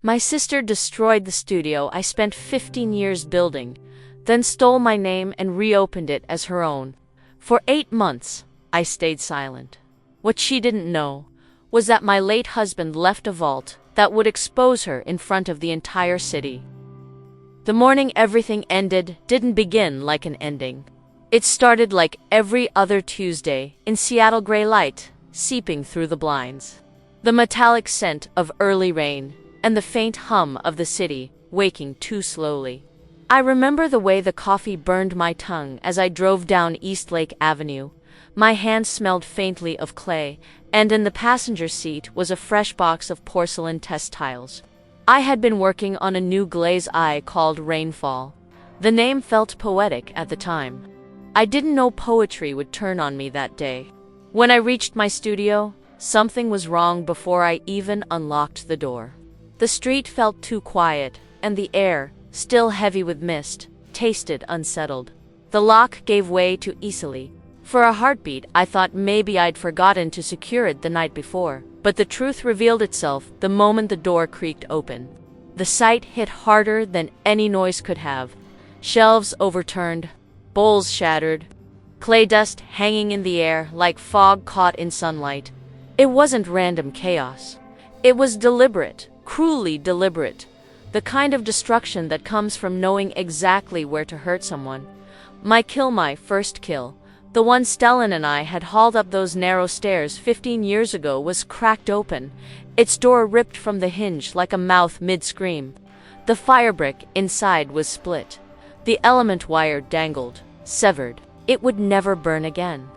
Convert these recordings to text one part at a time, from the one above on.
My sister destroyed the studio I spent 15 years building, then stole my name and reopened it as her own. For 8 months, I stayed silent. What she didn't know was that my late husband left a vault that would expose her in front of the entire city. The morning everything ended didn't begin like an ending. It started like every other Tuesday in Seattle gray light, seeping through the blinds. The metallic scent of early rain and the faint hum of the city waking too slowly. I remember the way the coffee burned my tongue as I drove down East Lake Avenue. My hand smelled faintly of clay, and in the passenger seat was a fresh box of porcelain test tiles. I had been working on a new glaze eye called Rainfall. The name felt poetic at the time. I didn't know poetry would turn on me that day. When I reached my studio, something was wrong before I even unlocked the door. The street felt too quiet, and the air, still heavy with mist, tasted unsettled. The lock gave way too easily. For a heartbeat, I thought maybe I'd forgotten to secure it the night before. But the truth revealed itself the moment the door creaked open. The sight hit harder than any noise could have. Shelves overturned, bowls shattered, clay dust hanging in the air like fog caught in sunlight. It wasn't random chaos. It was deliberate, cruelly deliberate. The kind of destruction that comes from knowing exactly where to hurt someone. My first kill, the one Stellan and I had hauled up those narrow stairs 15 years ago, was cracked open, its door ripped from the hinge like a mouth mid-scream. The firebrick inside was split. The element wire dangled, severed. It would never burn again.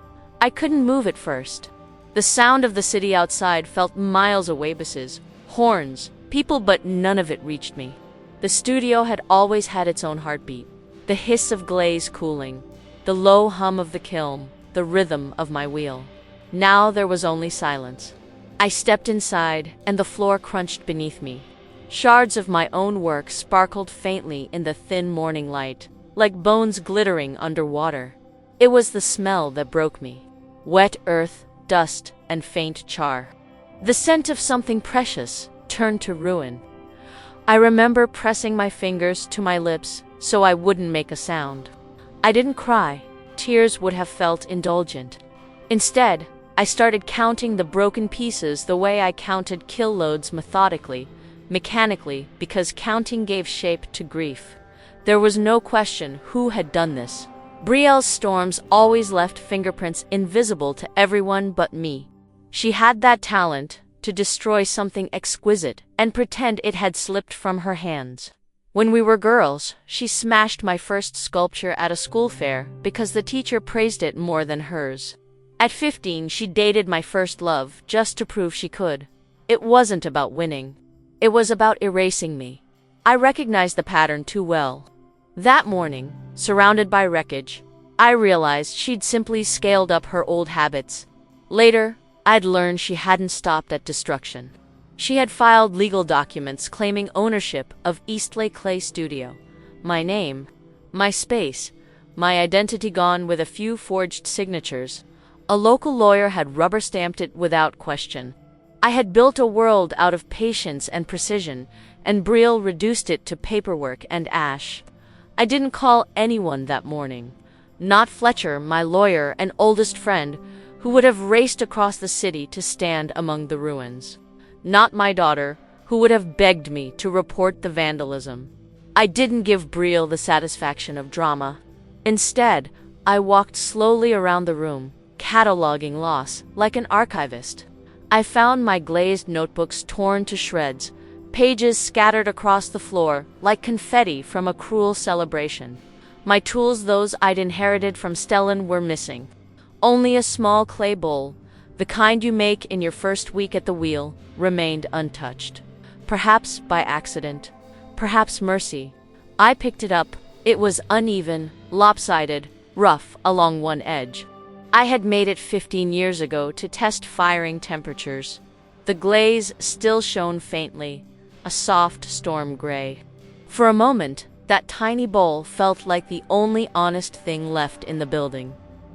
I couldn't move at first. The sound of the city outside felt miles away. Buses, horns, people, but none of it reached me. The studio had always had its own heartbeat. The hiss of glaze cooling, the low hum of the kiln, the rhythm of my wheel. Now there was only silence. I stepped inside, and the floor crunched beneath me. Shards of my own work sparkled faintly in the thin morning light, like bones glittering underwater. It was the smell that broke me. Wet earth, dust, and faint char. The scent of something precious turned to ruin. I remember pressing my fingers to my lips so I wouldn't make a sound. I didn't cry. Tears would have felt indulgent. Instead, I started counting the broken pieces the way I counted kill loads, methodically, mechanically, because counting gave shape to grief. There was no question who had done this. Brielle's storms always left fingerprints invisible to everyone but me. She had that talent to destroy something exquisite and pretend it had slipped from her hands. When we were girls, she smashed my first sculpture at a school fair because the teacher praised it more than hers. At 15, she dated my first love just to prove she could. It wasn't about winning. It was about erasing me. I recognized the pattern too well. That morning, surrounded by wreckage, I realized she'd simply scaled up her old habits. Later, I'd learned she hadn't stopped at destruction. She had filed legal documents claiming ownership of Eastlake Clay Studio. My name, my space, my identity gone with a few forged signatures. A local lawyer had rubber-stamped it without question. I had built a world out of patience and precision, and Brielle reduced it to paperwork and ash. I didn't call anyone that morning. Not Fletcher, my lawyer and oldest friend, who would have raced across the city to stand among the ruins. Not my daughter, who would have begged me to report the vandalism. I didn't give Brielle the satisfaction of drama. Instead, I walked slowly around the room, cataloging loss like an archivist. I found my glazed notebooks torn to shreds, pages scattered across the floor like confetti from a cruel celebration. My tools, those I'd inherited from Stellan, were missing. Only a small clay bowl, the kind you make in your first week at the wheel, remained untouched. Perhaps by accident, perhaps mercy. I picked it up. It was uneven, lopsided, rough along one edge. I had made it 15 years ago to test firing temperatures. The glaze still shone faintly, a soft storm gray. For a moment, that tiny bowl felt like the only honest thing left in the building.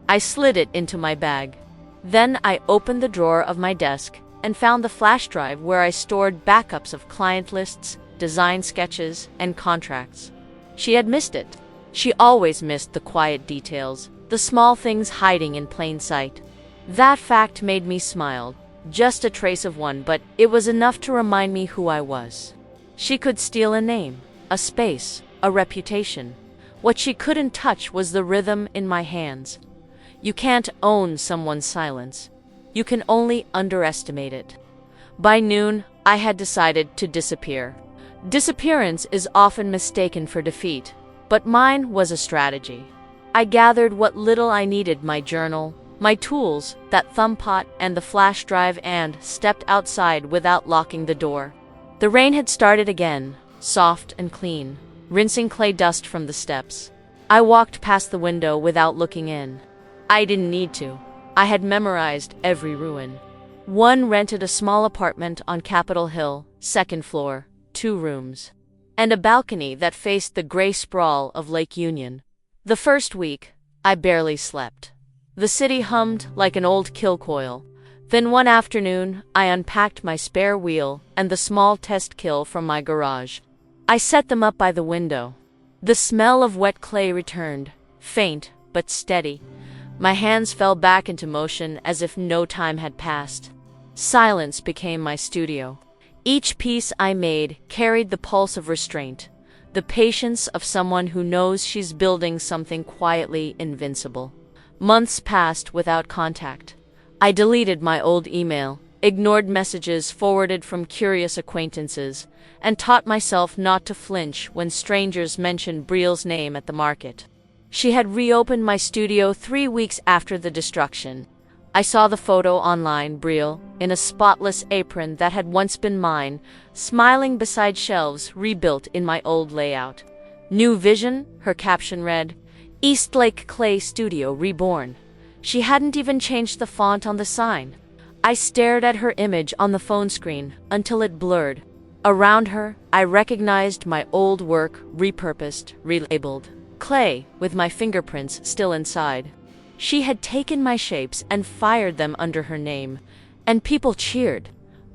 I slid it into my bag. Then I opened the drawer of my desk and found the flash drive where I stored backups of client lists, design sketches, and contracts. She had missed it. She always missed the quiet details, the small things hiding in plain sight. That fact made me smile, just a trace of one, but it was enough to remind me who I was. She could steal a name, a space, a reputation. What she couldn't touch was the rhythm in my hands. You can't own someone's silence. You can only underestimate it. By noon, I had decided to disappear. Disappearance is often mistaken for defeat, but mine was a strategy. I gathered what little I needed: my journal, my tools, that thumb pot, and the flash drive, and stepped outside without locking the door. The rain had started again, soft and clean, rinsing clay dust from the steps. I walked past the window without looking in. I didn't need to. I had memorized every ruin. One rented a small apartment on Capitol Hill, second floor, 2 rooms, and a balcony that faced the gray sprawl of Lake Union. The first week, I barely slept. The city hummed like an old kill coil. Then one afternoon, I unpacked my spare wheel and the small test kill from my garage. I set them up by the window. The smell of wet clay returned, faint but steady. My hands fell back into motion as if no time had passed. Silence became my studio. Each piece I made carried the pulse of restraint, the patience of someone who knows she's building something quietly invincible. Months passed without contact. I deleted my old email, ignored messages forwarded from curious acquaintances, and taught myself not to flinch when strangers mentioned Brielle's name at the market. She had reopened my studio 3 weeks after the destruction. I saw the photo online: Brielle, in a spotless apron that had once been mine, smiling beside shelves rebuilt in my old layout. New vision, her caption read, Eastlake Clay Studio Reborn. She hadn't even changed the font on the sign. I stared at her image on the phone screen until it blurred. Around her, I recognized my old work, repurposed, relabeled. Clay, with my fingerprints still inside. She had taken my shapes and fired them under her name, and people cheered.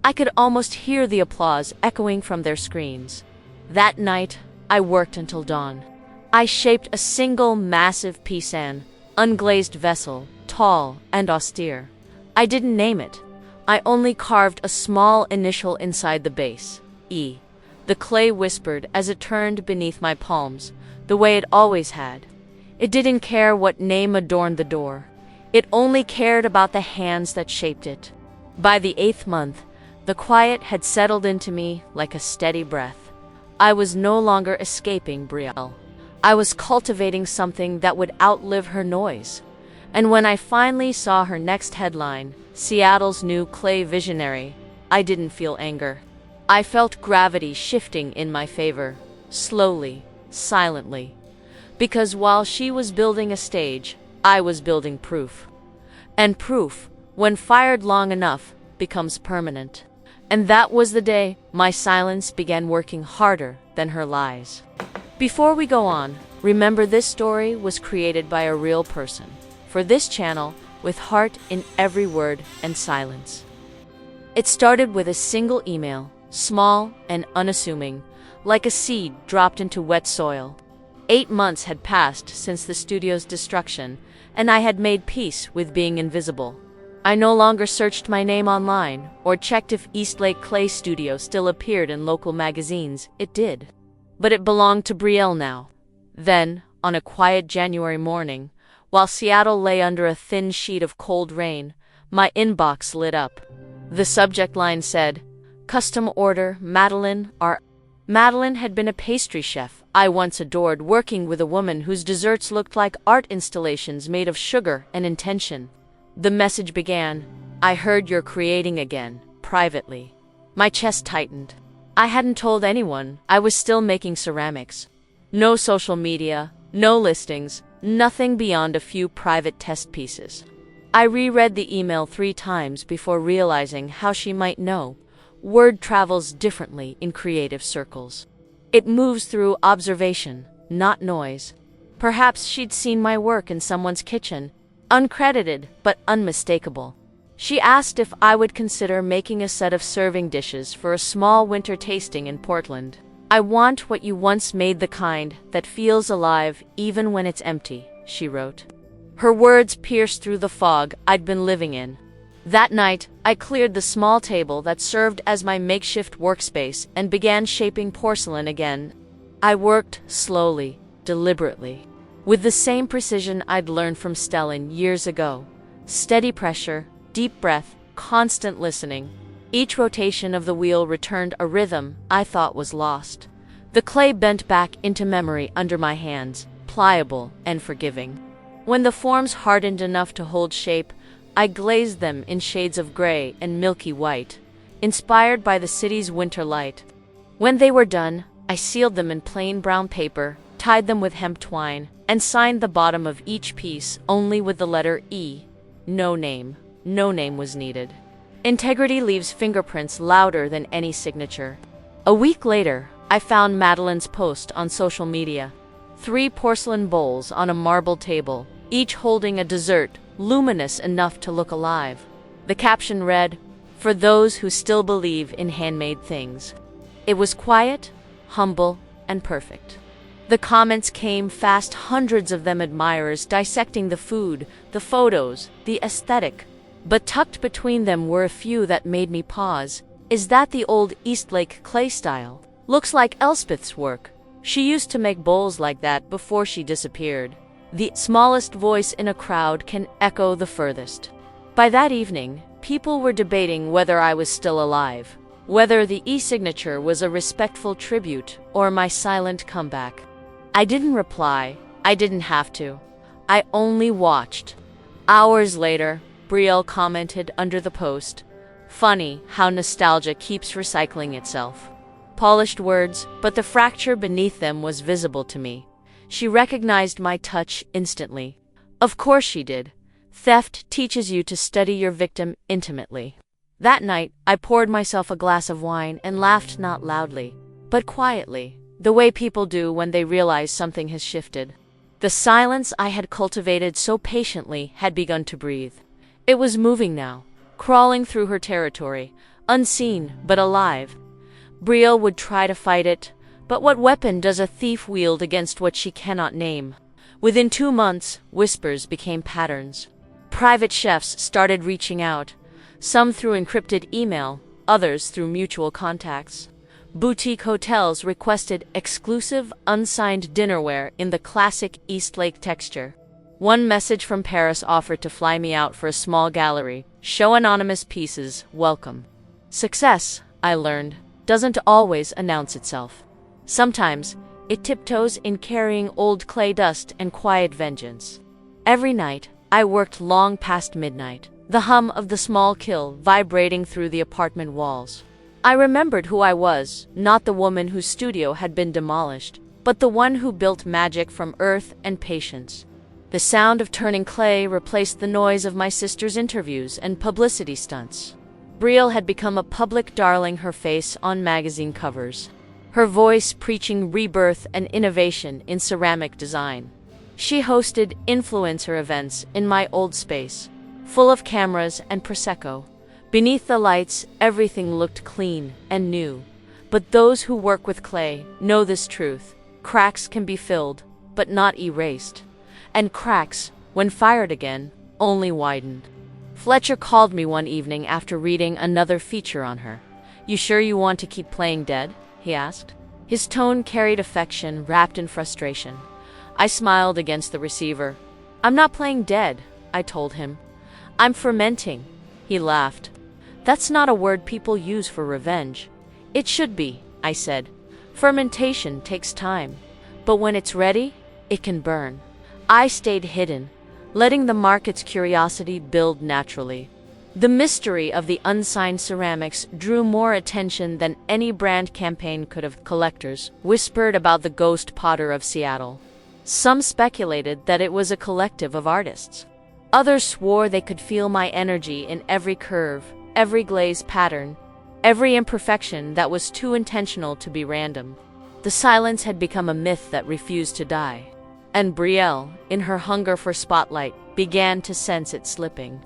I could almost hear the applause echoing from their screens. That night, I worked until dawn. I shaped a single massive pisan, unglazed vessel, tall and austere. I didn't name it. I only carved a small initial inside the base, E. The clay whispered as it turned beneath my palms, the way it always had. It didn't care what name adorned the door. It only cared about the hands that shaped it. By the 8th month, the quiet had settled into me like a steady breath. I was no longer escaping Brielle. I was cultivating something that would outlive her noise. And when I finally saw her next headline, Seattle's New Clay Visionary, I didn't feel anger. I felt gravity shifting in my favor, slowly, silently. Because while she was building a stage, I was building proof. And proof, when fired long enough, becomes permanent. And that was the day my silence began working harder than her lies. Before we go on, remember this story was created by a real person, for this channel, with heart in every word and silence. It started with a single email, small and unassuming, like a seed dropped into wet soil. 8 months had passed since the studio's destruction, and I had made peace with being invisible. I no longer searched my name online or checked if Eastlake Clay Studio still appeared in local magazines. It did. But it belonged to Brielle now. Then, on a quiet January morning, while Seattle lay under a thin sheet of cold rain, my inbox lit up. The subject line said, Custom order, Madeline, R. Madeline had been a pastry chef I once adored, working with a woman whose desserts looked like art installations made of sugar and intention. The message began, I heard you're creating again, privately. My chest tightened. I hadn't told anyone I was still making ceramics. No social media, no listings, nothing beyond a few private test pieces. I reread the email 3 times before realizing how she might know. Word travels differently in creative circles. It moves through observation, not noise. Perhaps she'd seen my work in someone's kitchen, uncredited but unmistakable. She asked if I would consider making a set of serving dishes for a small winter tasting in Portland. "I want what you once made, the kind that feels alive even when it's empty," she wrote. Her words pierced through the fog I'd been living in. That night, I cleared the small table that served as my makeshift workspace and began shaping porcelain again. I worked slowly, deliberately, with the same precision I'd learned from Stellan years ago. Steady pressure, deep breath, constant listening. Each rotation of the wheel returned a rhythm I thought was lost. The clay bent back into memory under my hands, pliable and forgiving. When the forms hardened enough to hold shape, I glazed them in shades of gray and milky white, inspired by the city's winter light. When they were done, I sealed them in plain brown paper, tied them with hemp twine, and signed the bottom of each piece only with the letter E. No name. No name was needed. Integrity leaves fingerprints louder than any signature. A week later, I found Madeline's post on social media. 3 porcelain bowls on a marble table, each holding a dessert luminous enough to look alive. The caption read, "For those who still believe in handmade things." It was quiet, humble, and perfect. The comments came fast, hundreds of them admirers dissecting the food, the photos, the aesthetic. But tucked between them were a few that made me pause. Is that the old Eastlake clay style? Looks like Elspeth's work. She used to make bowls like that before she disappeared. The smallest voice in a crowd can echo the furthest. By that evening, people were debating whether I was still alive, whether the e-signature was a respectful tribute or my silent comeback. I didn't reply. I didn't have to. I only watched. Hours later, Brielle commented under the post, "Funny how nostalgia keeps recycling itself." Polished words, but the fracture beneath them was visible to me. She recognized my touch instantly. Of course she did. Theft teaches you to study your victim intimately. That night, I poured myself a glass of wine and laughed, not loudly, but quietly, the way people do when they realize something has shifted. The silence I had cultivated so patiently had begun to breathe. It was moving now, crawling through her territory, unseen but alive. Brielle would try to fight it, but what weapon does a thief wield against what she cannot name? Within 2 months, whispers became patterns. Private chefs started reaching out, some through encrypted email, others through mutual contacts. Boutique hotels requested exclusive, unsigned dinnerware in the classic Eastlake texture. One message from Paris offered to fly me out for a small gallery, show anonymous pieces, welcome. Success, I learned, doesn't always announce itself. Sometimes, it tiptoes in carrying old clay dust and quiet vengeance. Every night, I worked long past midnight, the hum of the small kiln vibrating through the apartment walls. I remembered who I was, not the woman whose studio had been demolished, but the one who built magic from earth and patience. The sound of turning clay replaced the noise of my sister's interviews and publicity stunts. Brielle had become a public darling, her face on magazine covers, her voice preaching rebirth and innovation in ceramic design. She hosted influencer events in my old space, full of cameras and Prosecco. Beneath the lights, everything looked clean and new. But those who work with clay know this truth. Cracks can be filled, but not erased. And cracks, when fired again, only widened. Fletcher called me one evening after reading another feature on her. "You sure you want to keep playing dead?" he asked. His tone carried affection wrapped in frustration. I smiled against the receiver. "I'm not playing dead," I told him. "I'm fermenting." He laughed. "That's not a word people use for revenge." "It should be," I said. "Fermentation takes time, but when it's ready, it can burn." I stayed hidden, letting the market's curiosity build naturally. The mystery of the unsigned ceramics drew more attention than any brand campaign could have. Collectors whispered about the ghost potter of Seattle. Some speculated that it was a collective of artists. Others swore they could feel my energy in every curve, every glaze pattern, every imperfection that was too intentional to be random. The silence had become a myth that refused to die. And Brielle, in her hunger for spotlight, began to sense it slipping.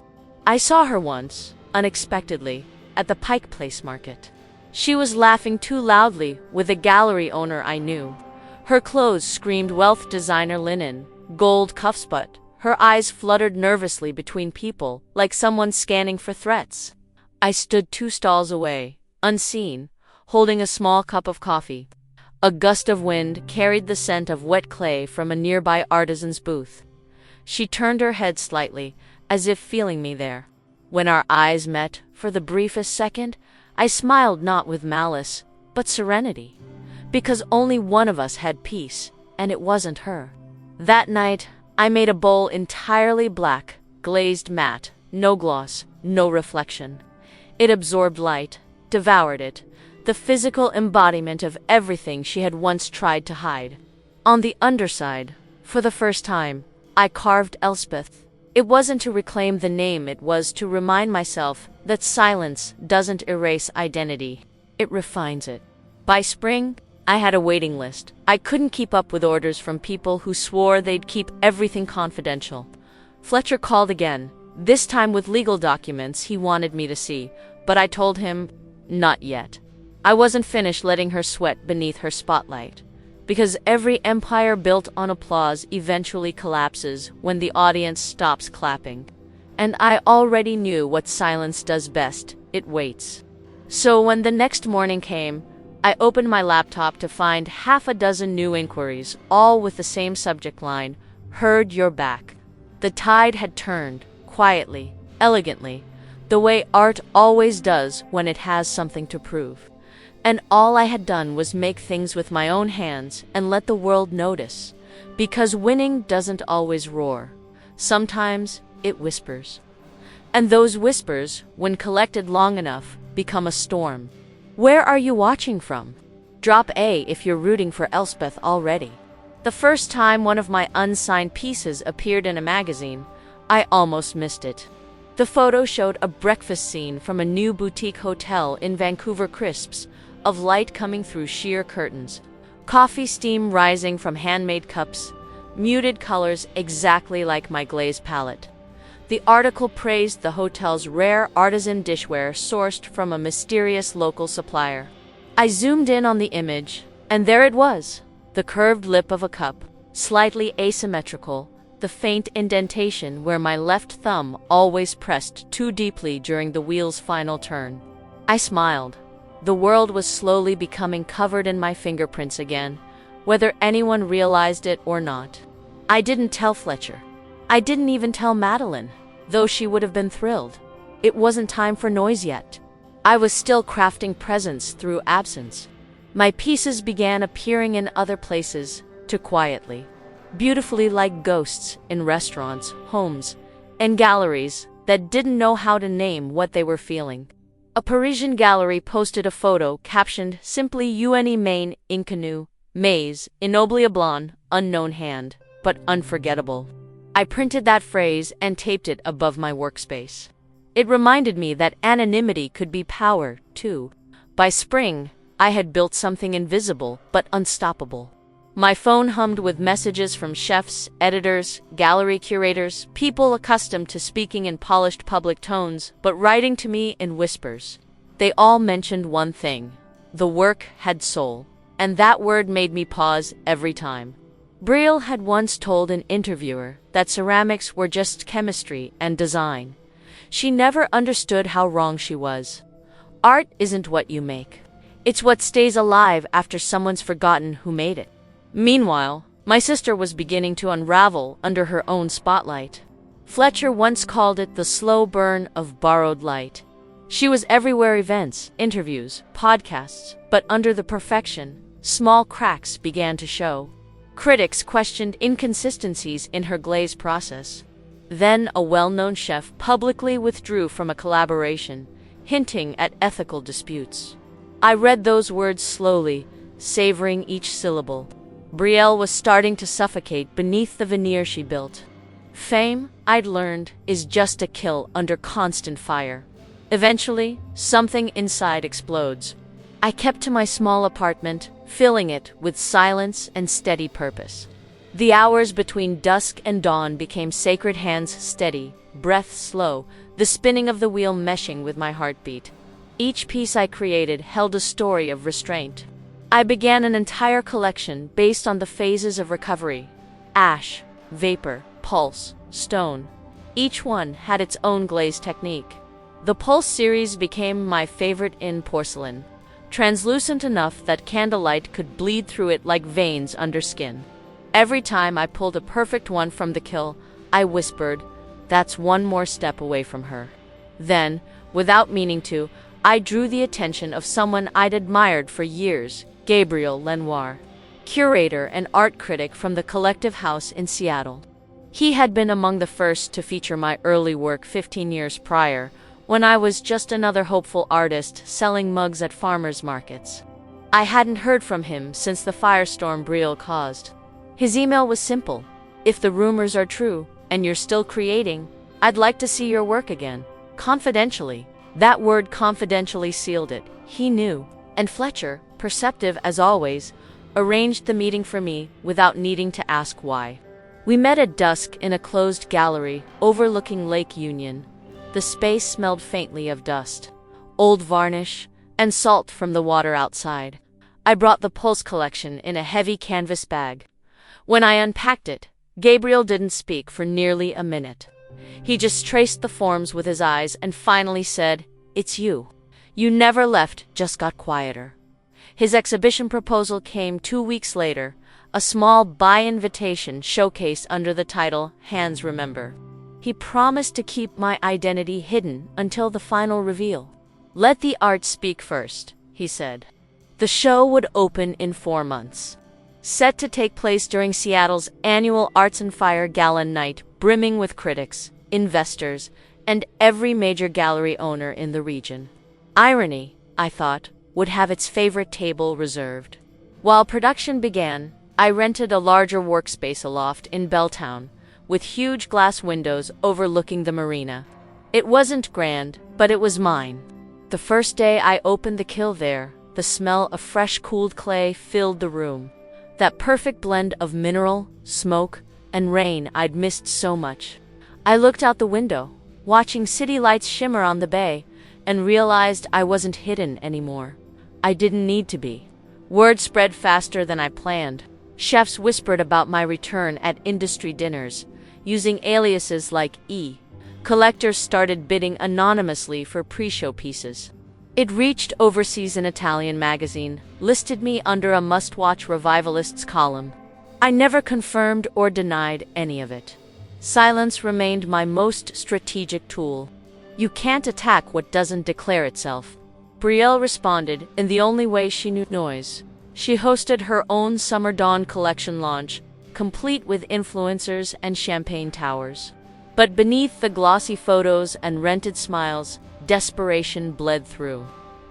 I saw her once, unexpectedly, at the Pike Place market. She was laughing too loudly with a gallery owner I knew. Her clothes screamed wealth designer linen, gold cuffs, but her eyes fluttered nervously between people, like someone scanning for threats. I stood 2 stalls away, unseen, holding a small cup of coffee. A gust of wind carried the scent of wet clay from a nearby artisan's booth. She turned her head slightly, as if feeling me there. When our eyes met, for the briefest second, I smiled not with malice, but serenity. Because only one of us had peace, and it wasn't her. That night, I made a bowl entirely black, glazed matte, no gloss, no reflection. It absorbed light, devoured it, the physical embodiment of everything she had once tried to hide. On the underside, for the first time, I carved Elspeth. It wasn't to reclaim the name, it was to remind myself that silence doesn't erase identity, it refines it. By spring, I had a waiting list. I couldn't keep up with orders from people who swore they'd keep everything confidential. Fletcher called again, this time with legal documents he wanted me to see, but I told him, not yet. I wasn't finished letting her sweat beneath her spotlight. Because every empire built on applause eventually collapses when the audience stops clapping. And I already knew what silence does best, it waits. So when the next morning came, I opened my laptop to find 6 new inquiries, all with the same subject line, heard you're back. The tide had turned, quietly, elegantly, the way art always does when it has something to prove. And all I had done was make things with my own hands and let the world notice. Because winning doesn't always roar. Sometimes it whispers. And those whispers, when collected long enough, become a storm. Where are you watching from? Drop A if you're rooting for Elspeth already. The first time one of my unsigned pieces appeared in a magazine, I almost missed it. The photo showed a breakfast scene from a new boutique hotel in Vancouver, crisps of light coming through sheer curtains, coffee steam rising from handmade cups, muted colors exactly like my glazed palette. The article praised the hotel's rare artisan dishware sourced from a mysterious local supplier. I zoomed in on the image, and there it was, the curved lip of a cup, slightly asymmetrical, the faint indentation where my left thumb always pressed too deeply during the wheel's final turn. I smiled. The world was slowly becoming covered in my fingerprints again, whether anyone realized it or not. I didn't tell Fletcher. I didn't even tell Madeline, though she would have been thrilled. It wasn't time for noise yet. I was still crafting presence through absence. My pieces began appearing in other places, too quietly, beautifully like ghosts in restaurants, homes, and galleries that didn't know how to name what they were feeling. A Parisian gallery posted a photo captioned simply Une main inconnu, maze, ignobly blonde, unknown hand, but unforgettable. I printed that phrase and taped it above my workspace. It reminded me that anonymity could be power, too. By spring, I had built something invisible but unstoppable. My phone hummed with messages from chefs, editors, gallery curators, people accustomed to speaking in polished public tones, but writing to me in whispers. They all mentioned one thing. The work had soul. And that word made me pause every time. Brielle had once told an interviewer that ceramics were just chemistry and design. She never understood how wrong she was. Art isn't what you make. It's what stays alive after someone's forgotten who made it. Meanwhile, my sister was beginning to unravel under her own spotlight. Fletcher once called it the slow burn of borrowed light. She was everywhere: events, interviews, podcasts, but under the perfection, small cracks began to show. Critics questioned inconsistencies in her glaze process. Then a well-known chef publicly withdrew from a collaboration, hinting at ethical disputes. I read those words slowly, savoring each syllable. Brielle was starting to suffocate beneath the veneer she built. Fame, I'd learned, is just a kill under constant fire. Eventually, something inside explodes. I kept to my small apartment, filling it with silence and steady purpose. The hours between dusk and dawn became sacred, hands steady, breath slow, the spinning of the wheel meshing with my heartbeat. Each piece I created held a story of restraint. I began an entire collection based on the phases of recovery: ash, vapor, pulse, stone. Each one had its own glaze technique. The Pulse series became my favorite in porcelain, translucent enough that candlelight could bleed through it like veins under skin. Every time I pulled a perfect one from the kiln, I whispered, "That's one more step away from her." Then, without meaning to, I drew the attention of someone I'd admired for years, Gabriel Lenoir, curator and art critic from the Collective House in Seattle. He had been among the first to feature my early work 15 years prior, when I was just another hopeful artist selling mugs at farmers markets. I hadn't heard from him since the firestorm Brielle caused. His email was simple: "If the rumors are true, and you're still creating, I'd like to see your work again. Confidentially." That word confidentially sealed it. He knew. And Fletcher, perceptive as always, arranged the meeting for me without needing to ask why. We met at dusk in a closed gallery overlooking Lake Union. The space smelled faintly of dust, old varnish, and salt from the water outside. I brought the Pulse collection in a heavy canvas bag. When I unpacked it, Gabriel didn't speak for nearly a minute. He just traced the forms with his eyes and finally said, "It's you. You never left, just got quieter." His exhibition proposal came 2 weeks later, a small by-invitation showcase under the title "Hands Remember." He promised to keep my identity hidden until the final reveal. "Let the art speak first," he said. The show would open in 4 months. Set to take place during Seattle's annual Arts and Fire Gala night, brimming with critics, investors, and every major gallery owner in the region. Irony, I thought, would have its favorite table reserved. While production began, I rented a larger workspace aloft in Belltown, with huge glass windows overlooking the marina. It wasn't grand, but it was mine. The first day I opened the kiln there, the smell of fresh cooled clay filled the room. That perfect blend of mineral, smoke, and rain I'd missed so much. I looked out the window, watching city lights shimmer on the bay, and realized I wasn't hidden anymore. I didn't need to be. Word spread faster than I planned. Chefs whispered about my return at industry dinners, using aliases like E. Collectors started bidding anonymously for pre-show pieces. It reached overseas an Italian magazine, listed me under a must-watch revivalists column. I never confirmed or denied any of it. Silence remained my most strategic tool. You can't attack what doesn't declare itself. Brielle responded in the only way she knew: noise. She hosted her own Summer Dawn collection launch, complete with influencers and champagne towers. But beneath the glossy photos and rented smiles, desperation bled through.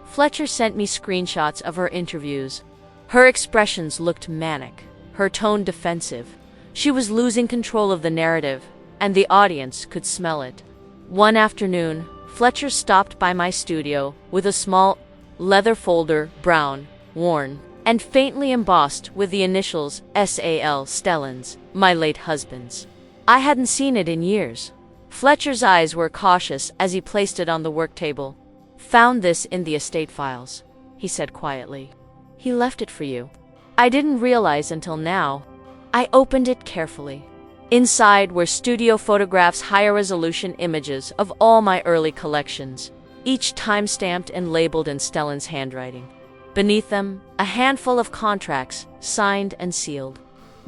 Fletcher sent me screenshots of her interviews. Her expressions looked manic, her tone defensive. She was losing control of the narrative, and the audience could smell it. One afternoon, Fletcher stopped by my studio with a small leather folder, brown, worn, and faintly embossed with the initials SAL, Stellan's, my late husband's. I hadn't seen it in years. Fletcher's eyes were cautious as he placed it on the work table. "Found this in the estate files," he said quietly. "He left it for you." I didn't realize until now. I opened it carefully. Inside were studio photographs, high-resolution images of all my early collections, each time-stamped and labeled in Stellan's handwriting. Beneath them, a handful of contracts, signed and sealed,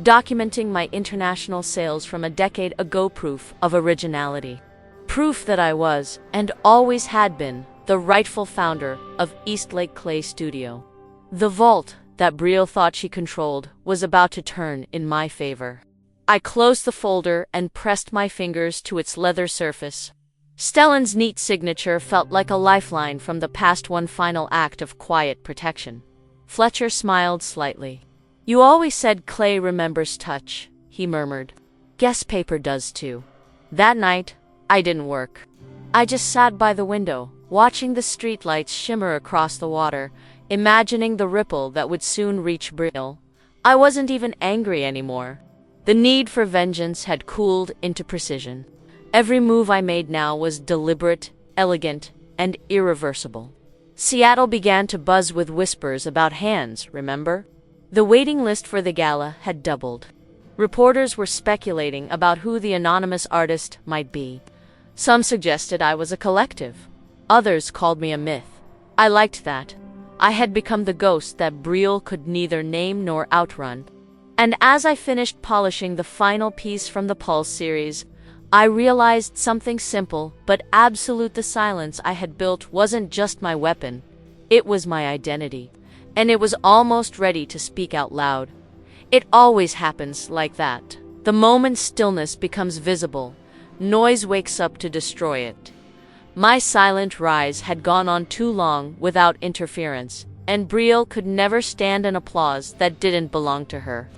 documenting my international sales from a decade ago, proof of originality. Proof that I was, and always had been, the rightful founder of Eastlake Clay Studio. The vault that Brielle thought she controlled was about to turn in my favor. I closed the folder and pressed my fingers to its leather surface. Stellan's neat signature felt like a lifeline from the past, one final act of quiet protection. Fletcher smiled slightly. "You always said clay remembers touch," he murmured. "Guess paper does too." That night, I didn't work. I just sat by the window, watching the streetlights shimmer across the water, imagining the ripple that would soon reach Brielle. I wasn't even angry anymore. The need for vengeance had cooled into precision. Every move I made now was deliberate, elegant, and irreversible. Seattle began to buzz with whispers about hands, remember? The waiting list for the gala had doubled. Reporters were speculating about who the anonymous artist might be. Some suggested I was a collective. Others called me a myth. I liked that. I had become the ghost that Brielle could neither name nor outrun. And as I finished polishing the final piece from the Pulse series, I realized something simple but absolute. The silence I had built wasn't just my weapon. It was my identity. And it was almost ready to speak out loud. It always happens like that. The moment stillness becomes visible, noise wakes up to destroy it. My silent rise had gone on too long without interference, and Brielle could never stand an applause that didn't belong to her.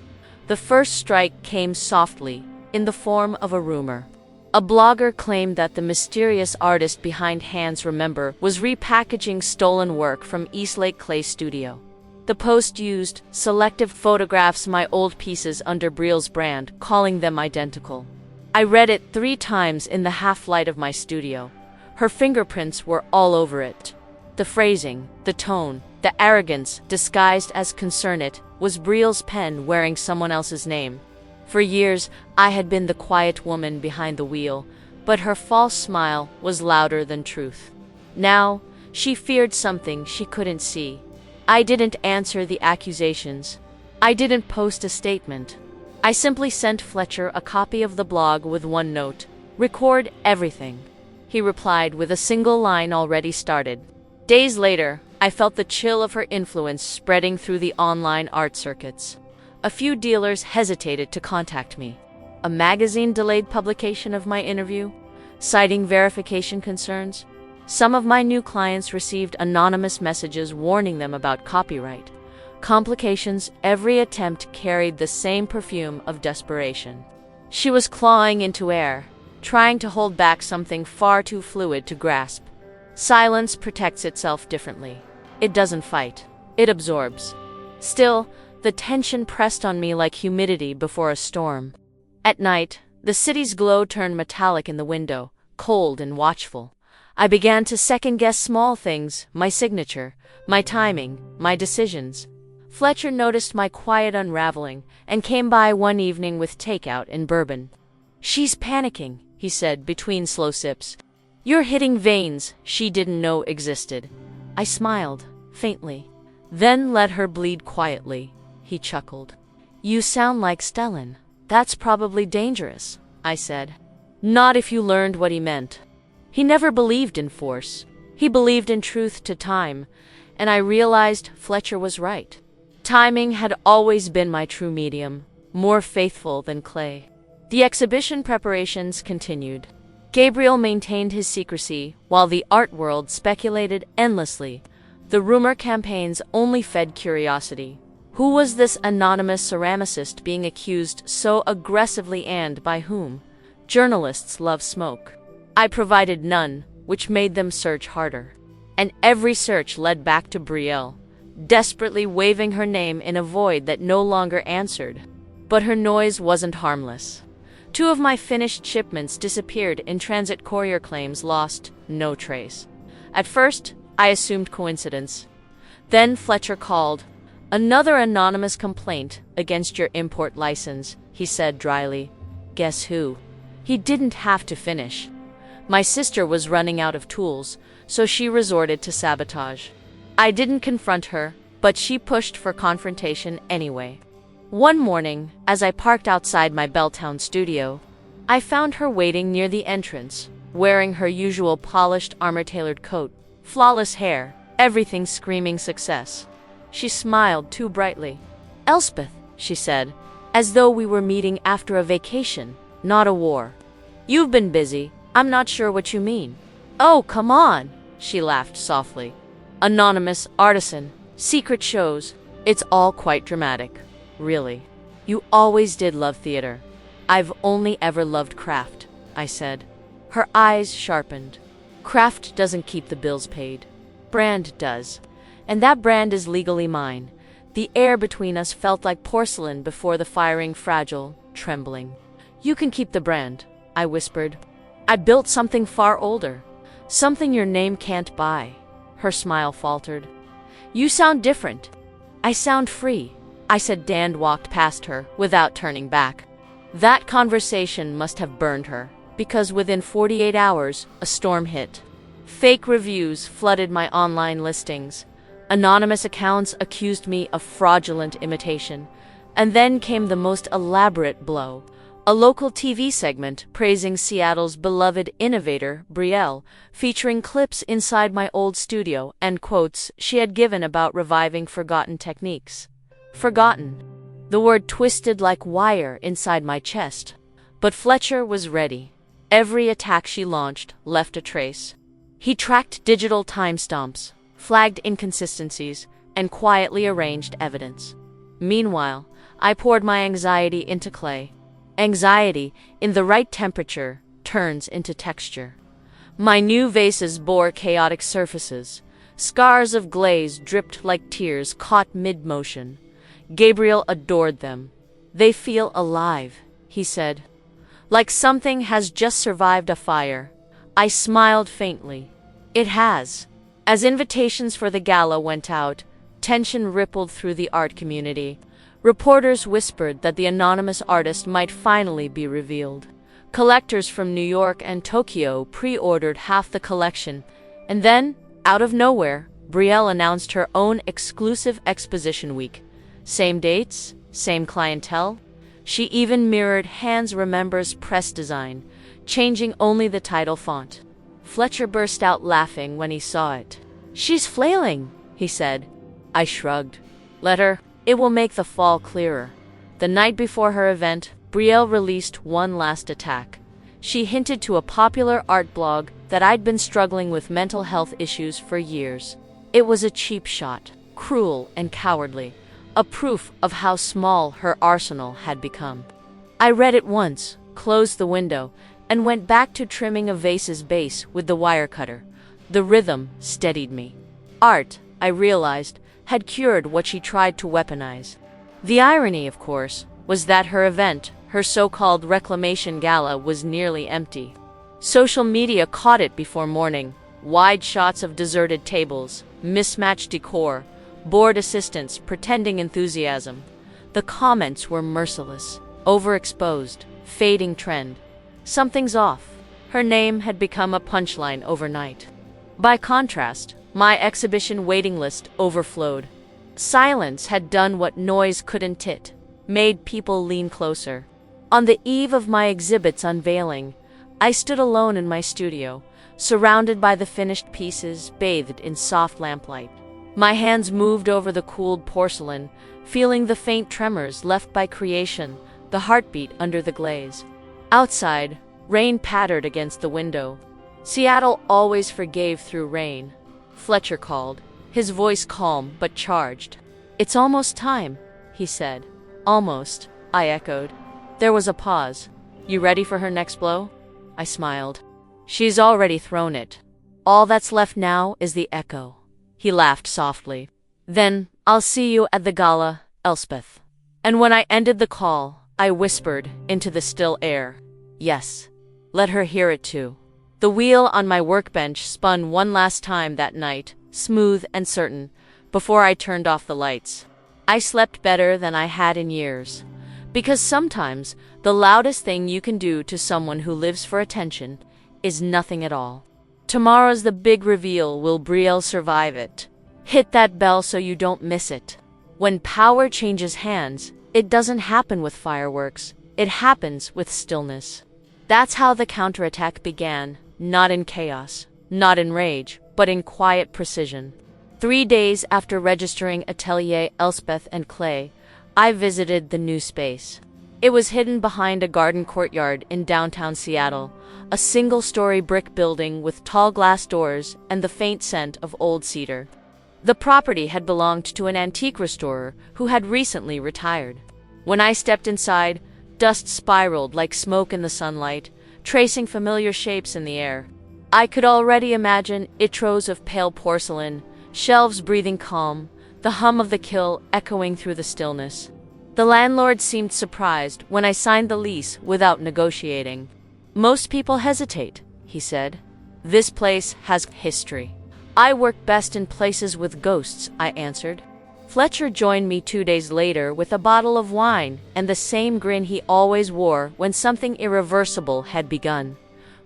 The first strike came softly, in the form of a rumor. A blogger claimed that the mysterious artist behind Hands Remember was repackaging stolen work from Eastlake Clay Studio. The post used selective photographs of my old pieces under Brielle's brand, calling them identical. I read it 3 times in the half-light of my studio. Her fingerprints were all over it. The phrasing, the tone, the arrogance disguised as concern. It was Brielle's pen wearing someone else's name. For years, I had been the quiet woman behind the wheel, but her false smile was louder than truth. Now, she feared something she couldn't see. I didn't answer the accusations. I didn't post a statement. I simply sent Fletcher a copy of the blog with one note: record everything. He replied with a single line already started. Days later, I felt the chill of her influence spreading through the online art circuits. A few dealers hesitated to contact me. A magazine delayed publication of my interview, citing verification concerns. Some of my new clients received anonymous messages warning them about copyright complications. Every attempt carried the same perfume of desperation. She was clawing into air, trying to hold back something far too fluid to grasp. Silence protects itself differently. It doesn't fight. It absorbs. Still, the tension pressed on me like humidity before a storm. At night, the city's glow turned metallic in the window, cold and watchful. I began to second-guess small things: my signature, my timing, my decisions. Fletcher noticed my quiet unraveling and came by one evening with takeout and bourbon. "She's panicking," he said between slow sips. "You're hitting veins she didn't know existed." I smiled, faintly. "Then let her bleed quietly," he chuckled. "You sound like Stellan. That's probably dangerous," I said. "Not if you learned what he meant." He never believed in force. He believed in truth to time, and I realized Fletcher was right. Timing had always been my true medium, more faithful than clay. The exhibition preparations continued. Gabriel maintained his secrecy, while the art world speculated endlessly. The rumor campaigns only fed curiosity. Who was this anonymous ceramicist being accused so aggressively, and by whom? Journalists love smoke. I provided none, which made them search harder. And every search led back to Brielle, desperately waving her name in a void that no longer answered. But her noise wasn't harmless. 2 of my finished shipments disappeared in transit. Courier claims lost, no trace. At first, I assumed coincidence. Then Fletcher called. "Another anonymous complaint against your import license," he said dryly. Guess who? He didn't have to finish. My sister was running out of tools, so she resorted to sabotage. I didn't confront her, but she pushed for confrontation anyway. One morning, as I parked outside my Belltown studio, I found her waiting near the entrance, wearing her usual polished armor-tailored coat, flawless hair, everything screaming success. She smiled too brightly. "Elspeth," she said, as though we were meeting after a vacation, not a war. "You've been busy. I'm not sure what you mean." "Oh, come on," she laughed softly. "Anonymous artisan, secret shows. It's all quite dramatic. Really. You always did love theater." "I've only ever loved craft," I said. Her eyes sharpened. "Craft doesn't keep the bills paid. Brand does. And that brand is legally mine." The air between us felt like porcelain before the firing, fragile, trembling. "You can keep the brand," I whispered. "I built something far older. Something your name can't buy." Her smile faltered. "You sound different." "I sound free," I said, and walked past her without turning back. That conversation must have burned her, because within 48 hours, a storm hit. Fake reviews flooded my online listings. Anonymous accounts accused me of fraudulent imitation. And then came the most elaborate blow. A local TV segment praising Seattle's beloved innovator, Brielle, featuring clips inside my old studio and quotes she had given about reviving forgotten techniques. Forgotten. The word twisted like wire inside my chest. But Fletcher was ready. Every attack she launched left a trace. He tracked digital timestamps, flagged inconsistencies, and quietly arranged evidence. Meanwhile, I poured my anxiety into clay. Anxiety, in the right temperature, turns into texture. My new vases bore chaotic surfaces. Scars of glaze dripped like tears caught mid-motion. Gabriel adored them. "They feel alive," he said. "Like something has just survived a fire." I smiled faintly. It has. As invitations for the gala went out, tension rippled through the art community. Reporters whispered that the anonymous artist might finally be revealed. Collectors from New York and Tokyo pre-ordered half the collection, and then, out of nowhere, Brielle announced her own exclusive exposition week. Same dates, same clientele. She even mirrored Hans Remember's press design, changing only the title font. Fletcher burst out laughing when he saw it. "She's flailing," he said. I shrugged. "Let her. It will make the fall clearer." The night before her event, Brielle released one last attack. She hinted to a popular art blog that I'd been struggling with mental health issues for years. It was a cheap shot, cruel and cowardly, a proof of how small her arsenal had become. I read it once, closed the window, and went back to trimming a vase's base with the wire cutter. The rhythm steadied me. Art, I realized, had cured what she tried to weaponize. The irony, of course, was that her event, her so-called reclamation gala, was nearly empty. Social media caught it before morning. Wide shots of deserted tables, mismatched decor, bored assistants pretending enthusiasm. The comments were merciless, overexposed, fading trend. Something's off. Her name had become a punchline overnight. By contrast, my exhibition waiting list overflowed. Silence had done what noise couldn't it, made people lean closer. On the eve of my exhibit's unveiling, I stood alone in my studio, surrounded by the finished pieces, bathed in soft lamplight. My hands moved over the cooled porcelain, feeling the faint tremors left by creation, the heartbeat under the glaze. Outside, rain pattered against the window. Seattle always forgave through rain. Fletcher called, his voice calm but charged. "It's almost time," he said. "Almost," I echoed. There was a pause. "You ready for her next blow?" I smiled. "She's already thrown it. All that's left now is the echo." He laughed softly. "Then I'll see you at the gala, Elspeth." And when I ended the call, I whispered into the still air, "Yes, let her hear it too." The wheel on my workbench spun one last time that night, smooth and certain, before I turned off the lights. I slept better than I had in years. Because sometimes the loudest thing you can do to someone who lives for attention is nothing at all. Tomorrow's the big reveal. Will Brielle survive it? Hit that bell so you don't miss it. When power changes hands, it doesn't happen with fireworks. It happens with stillness. That's how the counterattack began, not in chaos, not in rage, but in quiet precision. 3 days after registering Atelier Elspeth and Clay, I visited the new space. It was hidden behind a garden courtyard in downtown Seattle, a single-story brick building with tall glass doors and the faint scent of old cedar. The property had belonged to an antique restorer who had recently retired. When I stepped inside, dust spiraled like smoke in the sunlight, tracing familiar shapes in the air. I could already imagine itros of pale porcelain, shelves breathing calm, the hum of the kiln echoing through the stillness. The landlord seemed surprised when I signed the lease without negotiating. "Most people hesitate," he said. "This place has history." I work best in places with ghosts, I answered. Fletcher joined me 2 days later with a bottle of wine and the same grin he always wore when something irreversible had begun.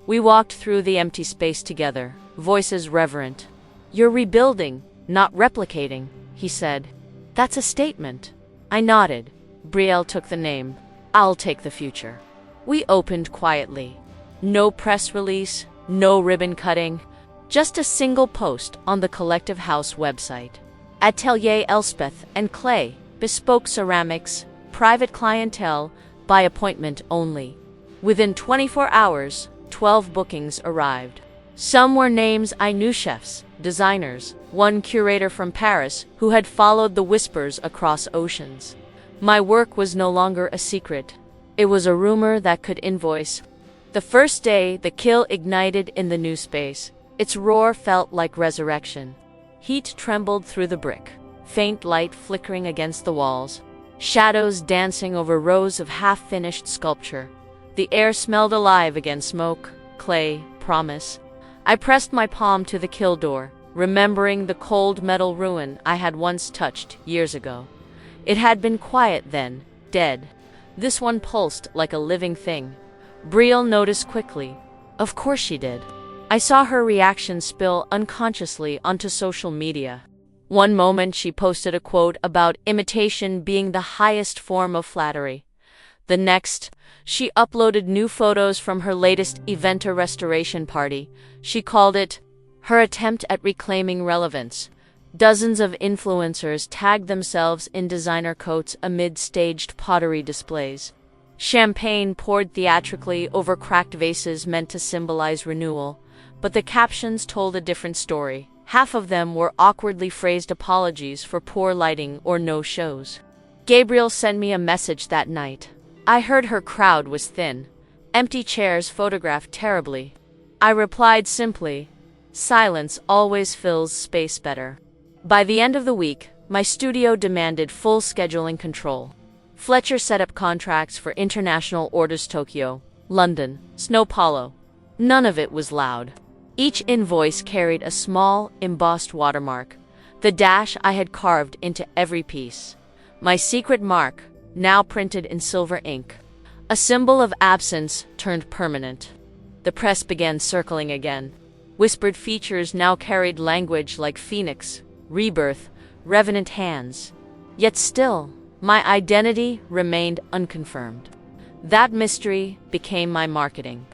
We walked through the empty space together, voices reverent. "You're rebuilding, not replicating," he said. "That's a statement." I nodded. Brielle took the name. I'll take the future. We opened quietly. No press release, no ribbon cutting, just a single post on the Collective House website. Atelier Elspeth and Clay, bespoke ceramics, private clientele, by appointment only. Within 24 hours, 12 bookings arrived. Some were names I knew: chefs, designers, one curator from Paris who had followed the whispers across oceans. My work was no longer a secret. It was a rumor that could invoice. The first day, the kill ignited in the new space. Its roar felt like resurrection. Heat trembled through the brick, faint light flickering against the walls, shadows dancing over rows of half-finished sculpture. The air smelled alive again: smoke, clay, promise. I pressed my palm to the kill door, remembering the cold metal ruin I had once touched years ago. It had been quiet then, dead. This one pulsed like a living thing. Brielle noticed quickly. Of course she did. I saw her reaction spill unconsciously onto social media. One moment she posted a quote about imitation being the highest form of flattery. The next, she uploaded new photos from her latest Eventa restoration party. She called it her attempt at reclaiming relevance. Dozens of influencers tagged themselves in designer coats amid staged pottery displays. Champagne poured theatrically over cracked vases meant to symbolize renewal. But the captions told a different story. Half of them were awkwardly phrased apologies for poor lighting or no shows. Gabriel sent me a message that night. I heard her crowd was thin. Empty chairs photographed terribly. I replied simply, "Silence always fills space better." By the end of the week, my studio demanded full scheduling control. Fletcher set up contracts for international orders: Tokyo, London, São Paulo. None of it was loud. Each invoice carried a small, embossed watermark, the dash I had carved into every piece. My secret mark, now printed in silver ink. A symbol of absence turned permanent. The press began circling again. Whispered features now carried language like phoenix, rebirth, revenant hands. Yet still, my identity remained unconfirmed. That mystery became my marketing.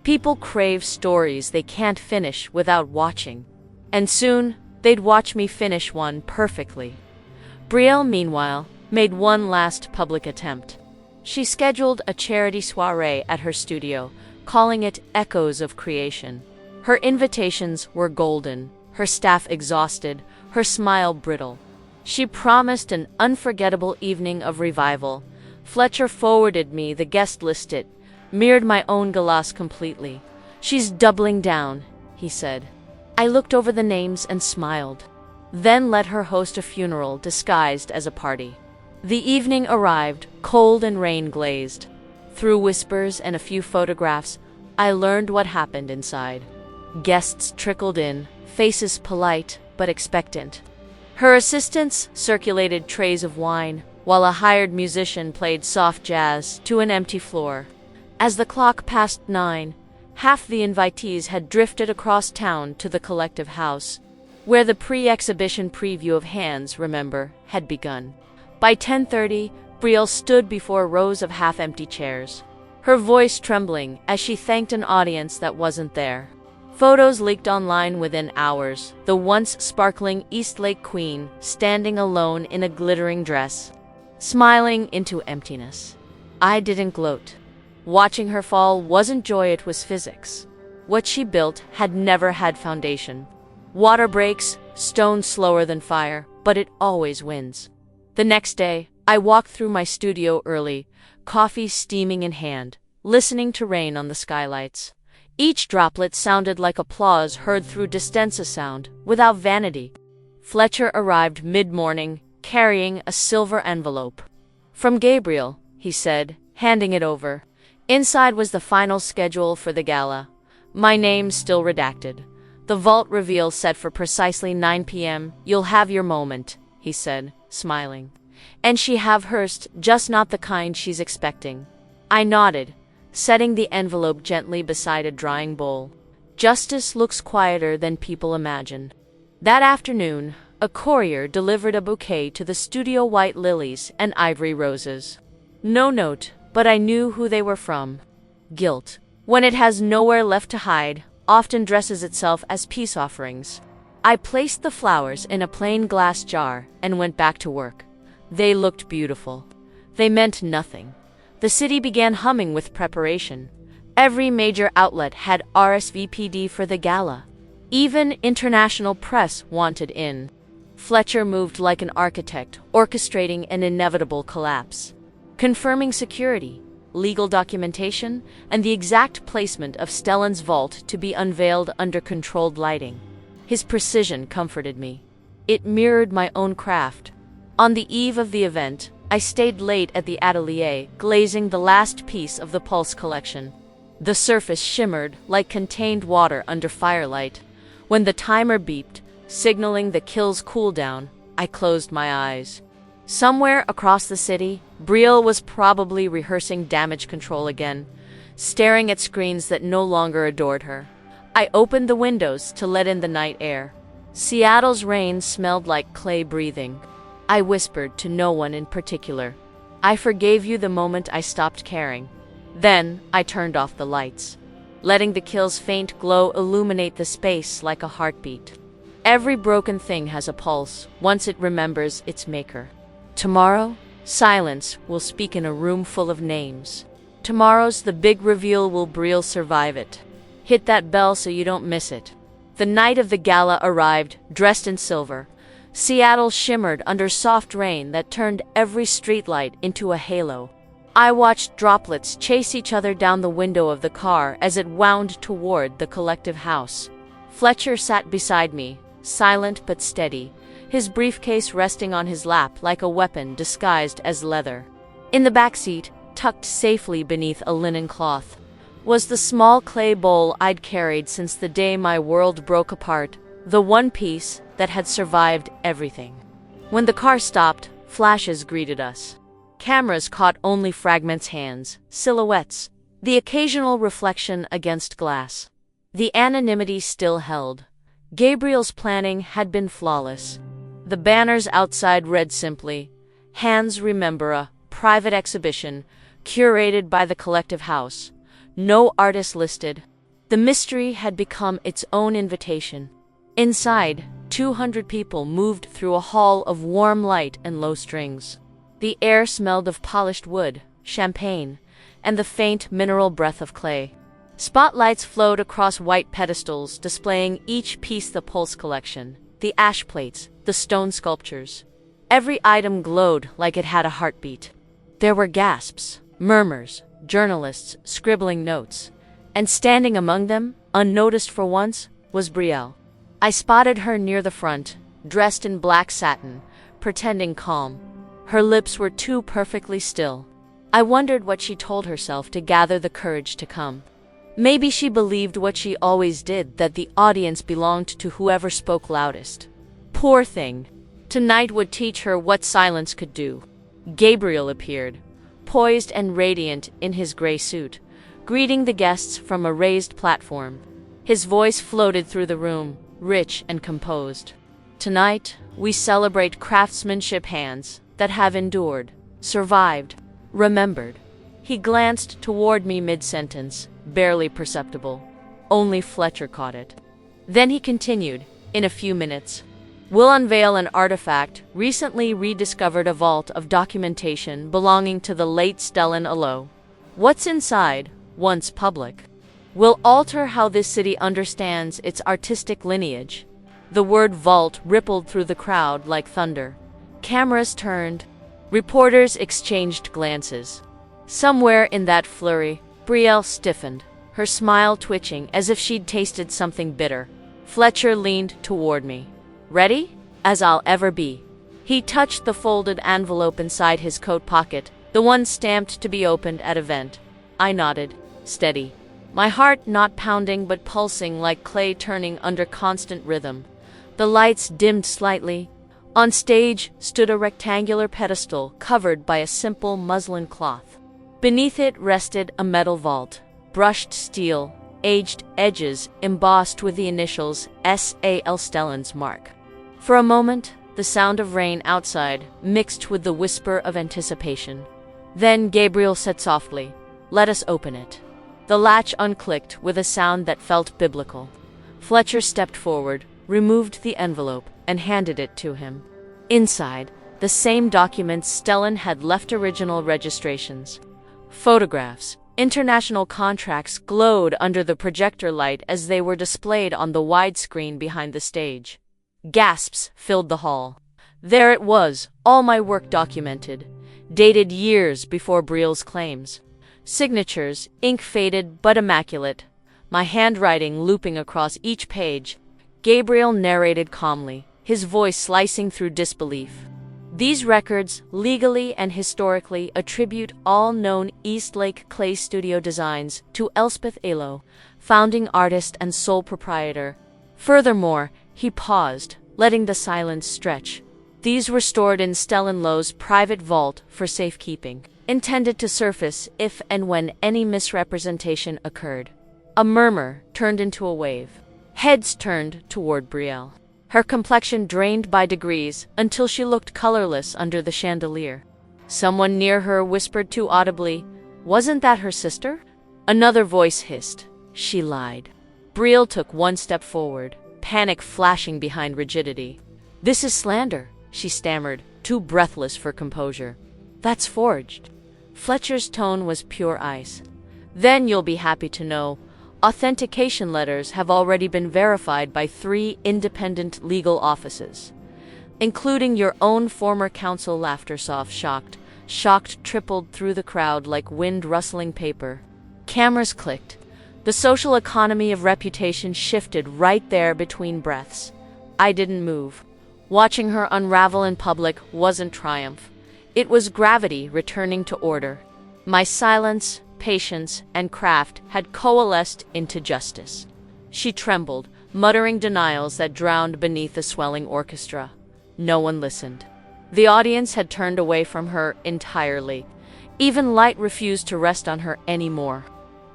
People crave stories they can't finish without watching. And soon, they'd watch me finish one perfectly. Brielle, meanwhile, made one last public attempt. She scheduled a charity soiree at her studio, calling it Echoes of Creation. Her invitations were golden, her staff exhausted, her smile brittle. She promised an unforgettable evening of revival. Fletcher forwarded me the guest list. It mirrored my own galas completely. "She's doubling down," he said. I looked over the names and smiled. Then let her host a funeral disguised as a party. The evening arrived, cold and rain-glazed. Through whispers and a few photographs, I learned what happened inside. Guests trickled in, faces polite but expectant. Her assistants circulated trays of wine, while a hired musician played soft jazz to an empty floor. As the clock passed 9, half the invitees had drifted across town to the Collective House, where the pre-exhibition preview of Hands, Remember, had begun. By 10:30, Brielle stood before rows of half-empty chairs, her voice trembling as she thanked an audience that wasn't there. Photos leaked online within hours, the once sparkling Eastlake Queen standing alone in a glittering dress, smiling into emptiness. I didn't gloat. Watching her fall wasn't joy, it was physics. What she built had never had foundation. Water breaks, stone slower than fire, but it always wins. The next day, I walked through my studio early, coffee steaming in hand, listening to rain on the skylights. Each droplet sounded like applause heard through Distensa sound, without vanity. Fletcher arrived mid-morning, carrying a silver envelope. "From Gabriel," he said, handing it over. Inside was the final schedule for the gala. My name still redacted. The vault reveal set for precisely 9 p.m. You'll have your moment, he said, smiling. And she have hers, just not the kind she's expecting. I nodded, setting the envelope gently beside a drying bowl. Justice looks quieter than people imagine. That afternoon, a courier delivered a bouquet to the studio, white lilies and ivory roses. No note, but I knew who they were from. Guilt, when it has nowhere left to hide, often dresses itself as peace offerings. I placed the flowers in a plain glass jar and went back to work. They looked beautiful. They meant nothing. The city began humming with preparation. Every major outlet had RSVP'd for the gala. Even international press wanted in. Fletcher moved like an architect, orchestrating an inevitable collapse. Confirming security, legal documentation, and the exact placement of Stellan's vault to be unveiled under controlled lighting. His precision comforted me. It mirrored my own craft. On the eve of the event, I stayed late at the atelier, glazing the last piece of the Pulse collection. The surface shimmered like contained water under firelight. When the timer beeped, signaling the kill's cooldown, I closed my eyes. Somewhere across the city, Brielle was probably rehearsing damage control again, staring at screens that no longer adored her. I opened the windows to let in the night air. Seattle's rain smelled like clay breathing. I whispered to no one in particular. I forgave you the moment I stopped caring. Then I turned off the lights, letting the kill's faint glow illuminate the space like a heartbeat. Every broken thing has a pulse once it remembers its maker. Tomorrow, silence will speak in a room full of names. Tomorrow's the big reveal. Will Brielle survive it? Hit that bell so you don't miss it. The night of the gala arrived, dressed in silver. Seattle shimmered under soft rain that turned every streetlight into a halo. I watched droplets chase each other down the window of the car as it wound toward the collective house. Fletcher sat beside me, silent but steady, his briefcase resting on his lap like a weapon disguised as leather. In the back seat, tucked safely beneath a linen cloth, was the small clay bowl I'd carried since the day my world broke apart, the one piece that had survived everything. When the car stopped, flashes greeted us. Cameras caught only fragments, hands, silhouettes, the occasional reflection against glass. The anonymity still held. Gabriel's planning had been flawless. The banners outside read simply, "Hands remember a private exhibition curated by the collective house. No artist listed." The mystery had become its own invitation. Inside, 200 people moved through a hall of warm light and low strings. The air smelled of polished wood, champagne, and the faint mineral breath of clay. Spotlights flowed across white pedestals, displaying each piece the Pulse collection, the ash plates, the stone sculptures. Every item glowed like it had a heartbeat. There were gasps, murmurs, journalists scribbling notes, and standing among them, unnoticed for once, was Brielle. I spotted her near the front, dressed in black satin, pretending calm. Her lips were too perfectly still. I wondered what she told herself to gather the courage to come. Maybe she believed what she always did, that the audience belonged to whoever spoke loudest. Poor thing. Tonight would teach her what silence could do. Gabriel appeared, poised and radiant in his gray suit, greeting the guests from a raised platform. His voice floated through the room, rich and composed. Tonight, we celebrate craftsmanship, hands that have endured, survived, remembered. He glanced toward me mid-sentence, barely perceptible. Only Fletcher caught it. Then he continued, in a few minutes, "We'll unveil an artifact recently rediscovered, a vault of documentation belonging to the late Stellan Alo. What's inside, once public, will alter how this city understands its artistic lineage." The word vault rippled through the crowd like thunder. Cameras turned. Reporters exchanged glances. Somewhere in that flurry, Brielle stiffened, her smile twitching as if she'd tasted something bitter. Fletcher leaned toward me. "Ready? As I'll ever be." He touched the folded envelope inside his coat pocket, the one stamped to be opened at event. I nodded, steady. my heart not pounding but pulsing like clay turning under constant rhythm. The lights dimmed slightly. On stage stood a rectangular pedestal covered by a simple muslin cloth. Beneath it rested a metal vault, brushed steel, aged edges embossed with the initials S.A.L. Stellan's mark. For a moment, the sound of rain outside mixed with the whisper of anticipation. Then Gabriel said softly, "Let us open it." The latch unclicked with a sound that felt biblical. Fletcher stepped forward, removed the envelope, and handed it to him. Inside, the same documents Stellan had left, original registrations. Photographs, international contracts glowed under the projector light as they were displayed on the wide screen behind the stage. Gasps filled the hall. There it was, all my work documented, dated years before Briel's claims. Signatures, ink-faded but immaculate, my handwriting looping across each page. Gabriel narrated calmly, his voice slicing through disbelief. These records, legally and historically, attribute all known Eastlake Clay Studio designs to Elspeth Alo, founding artist and sole proprietor. Furthermore, he paused, letting the silence stretch. These were stored in Stellan Lowe's private vault for safekeeping, intended to surface if and when any misrepresentation occurred. A murmur turned into a wave. Heads turned toward Brielle. Her complexion drained by degrees until she looked colorless under the chandelier. Someone near her whispered too audibly, "Wasn't that her sister?" Another voice hissed, "She lied." Brielle took one step forward, panic flashing behind rigidity. "This is slander," she stammered, too breathless for composure. "That's forged." Fletcher's tone was pure ice. "Then you'll be happy to know authentication letters have already been verified by 3 independent legal offices, including your own former counsel." Laughter shocked tripled through the crowd like wind rustling paper. Cameras clicked. The social economy of reputation shifted right there between breaths. I didn't move. Watching her unravel in public wasn't triumph. It was gravity returning to order. My silence, patience, and craft had coalesced into justice. She trembled, muttering denials that drowned beneath the swelling orchestra. No one listened. The audience had turned away from her entirely. Even light refused to rest on her anymore.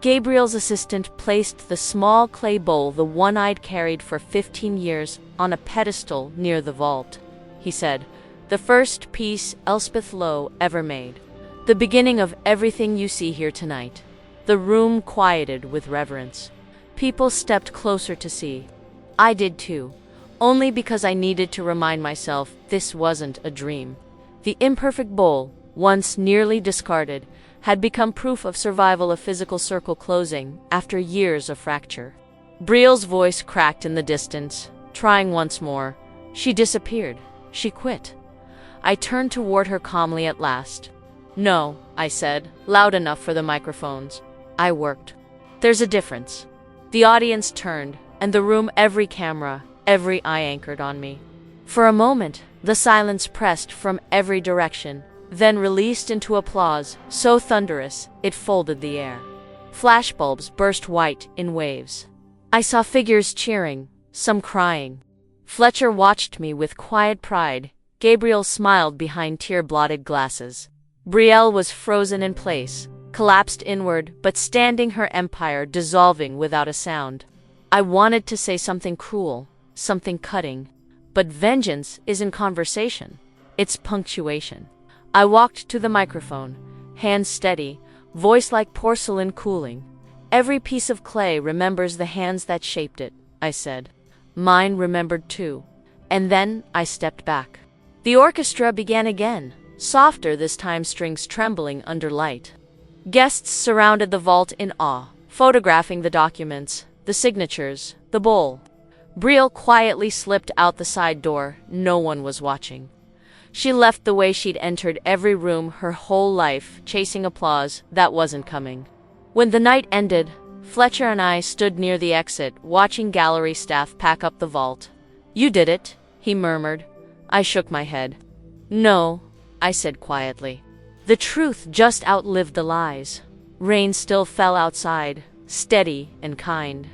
Gabriel's assistant placed the small clay bowl the one I'd carried for 15 years on a pedestal near the vault. He said, "The first piece Elspeth Lowe ever made. The beginning of everything you see here tonight." The room quieted with reverence. People stepped closer to see. I did too, only because I needed to remind myself this wasn't a dream. The imperfect bowl, once nearly discarded, had become proof of survival of physical circle closing after years of fracture. Brielle's voice cracked in the distance. Trying once more, she disappeared. She quit. I turned toward her calmly at last. "No," I said, loud enough for the microphones. "I worked. There's a difference." The audience turned, and the room, every camera, every eye anchored on me. For a moment, the silence pressed from every direction, then released into applause so thunderous it folded the air. Flashbulbs burst white in waves. I saw figures cheering, some crying. Fletcher watched me with quiet pride. Gabriel smiled behind tear-blotted glasses. Brielle was frozen in place, collapsed inward, but standing, her empire dissolving without a sound. I wanted to say something cruel, something cutting, but vengeance isn't conversation. It's punctuation. I walked to the microphone, hands steady, voice like porcelain cooling. "Every piece of clay remembers the hands that shaped it," I said. Mine remembered too. And then I stepped back. The orchestra began again, softer this time, strings trembling under light. Guests surrounded the vault in awe, photographing the documents, the signatures, the bowl. Brielle quietly slipped out the side door. No one was watching. She left the way she'd entered every room her whole life, chasing applause that wasn't coming. When the night ended, Fletcher and I stood near the exit, watching gallery staff pack up the vault. "You did it," he murmured. I shook my head. "No," I said quietly. "The truth just outlived the lies." Rain still fell outside, steady and kind.